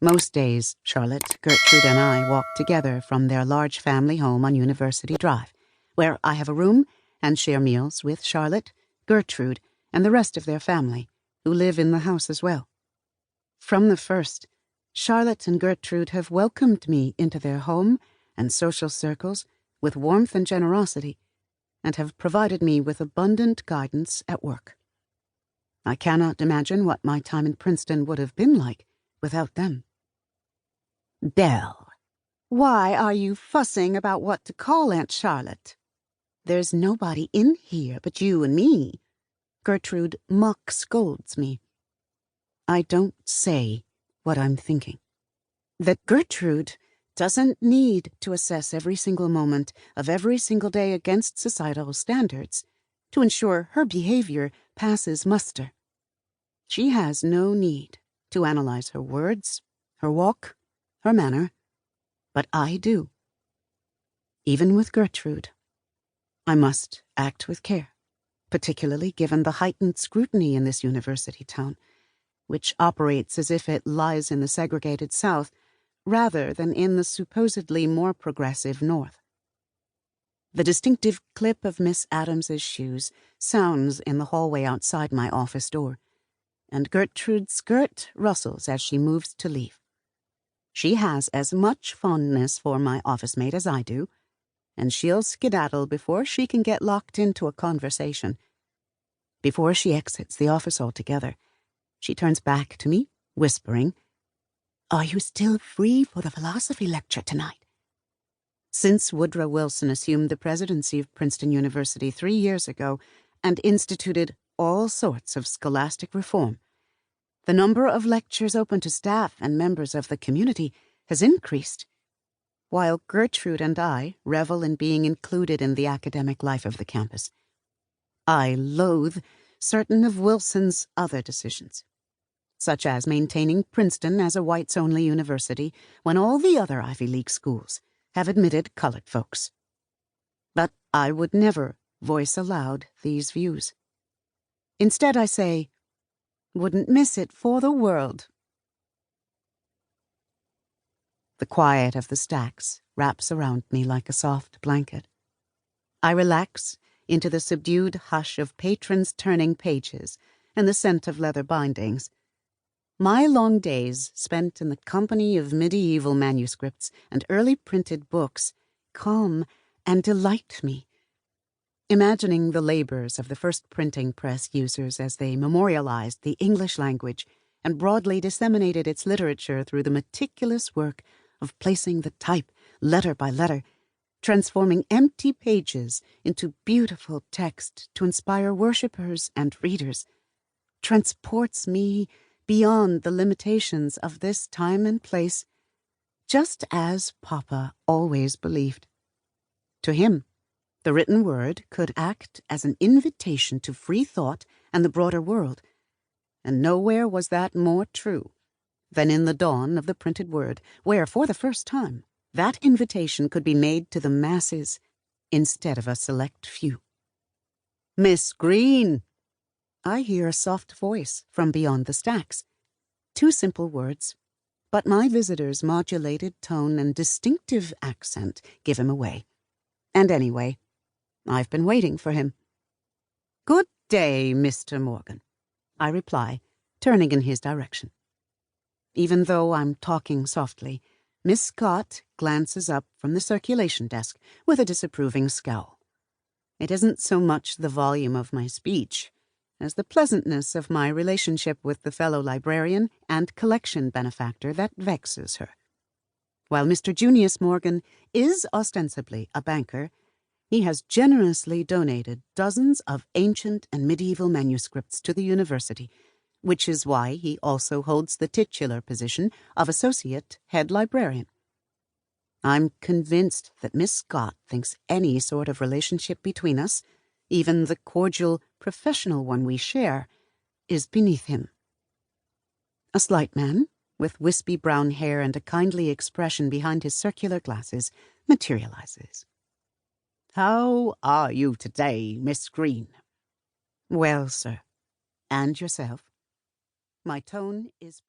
Most days, Charlotte, Gertrude, and I walk together from their large family home on University Drive, where I have a room and share meals with Charlotte, Gertrude, and the rest of their family, who live in the house as well. From the first, Charlotte and Gertrude have welcomed me into their home and social circles with warmth and generosity, and have provided me with abundant guidance at work. I cannot imagine what my time in Princeton would have been like without them. Belle, why are you fussing about what to call Aunt Charlotte? There's nobody in here but you and me. Gertrude mock scolds me. I don't say what I'm thinking. That Gertrude doesn't need to assess every single moment of every single day against societal standards to ensure her behavior passes muster. She has no need to analyze her words, her walk, her manner, but I do. Even with Gertrude, I must act with care, particularly given the heightened scrutiny in this university town, which operates as if it lies in the segregated South rather than in the supposedly more progressive North. The distinctive clip of Miss Adams's shoes sounds in the hallway outside my office door, and Gertrude's skirt rustles as she moves to leave. She has as much fondness for my office mate as I do, and she'll skedaddle before she can get locked into a conversation. Before she exits the office altogether, she turns back to me, whispering, "Are you still free for the philosophy lecture tonight?" Since Woodrow Wilson assumed the presidency of Princeton University 3 years ago and instituted all sorts of scholastic reform, the number of lectures open to staff and members of the community has increased, while Gertrude and I revel in being included in the academic life of the campus. I loathe certain of Wilson's other decisions, such as maintaining Princeton as a whites-only university when all the other Ivy League schools have admitted colored folks. But I would never voice aloud these views. Instead, I say, wouldn't miss it for the world. The quiet of the stacks wraps around me like a soft blanket. I relax into the subdued hush of patrons turning pages and the scent of leather bindings. My long days spent in the company of medieval manuscripts and early printed books calm and delight me. Imagining the labors of the first printing press users as they memorialized the English language and broadly disseminated its literature through the meticulous work of placing the type letter by letter, transforming empty pages into beautiful text to inspire worshippers and readers, transports me beyond the limitations of this time and place, just as Papa always believed. To him, the written word could act as an invitation to free thought and the broader world, and nowhere was that more true than in the dawn of the printed word, where, for the first time, that invitation could be made to the masses instead of a select few. "Miss Greene!" I hear a soft voice from beyond the stacks. 2 simple words, but my visitor's modulated tone and distinctive accent give him away. And anyway, I've been waiting for him. "Good day, Mr. Morgan," I reply, turning in his direction. Even though I'm talking softly, Miss Scott glances up from the circulation desk with a disapproving scowl. It isn't so much the volume of my speech as the pleasantness of my relationship with the fellow librarian and collection benefactor that vexes her. While Mr. Junius Morgan is ostensibly a banker, he has generously donated dozens of ancient and medieval manuscripts to the university, which is why he also holds the titular position of associate head librarian. I'm convinced that Miss Scott thinks any sort of relationship between us, even the cordial, professional one we share, is beneath him. A slight man, with wispy brown hair and a kindly expression behind his circular glasses, materializes. "How are you today, Miss Greene?" "Well, sir. And yourself?" My tone is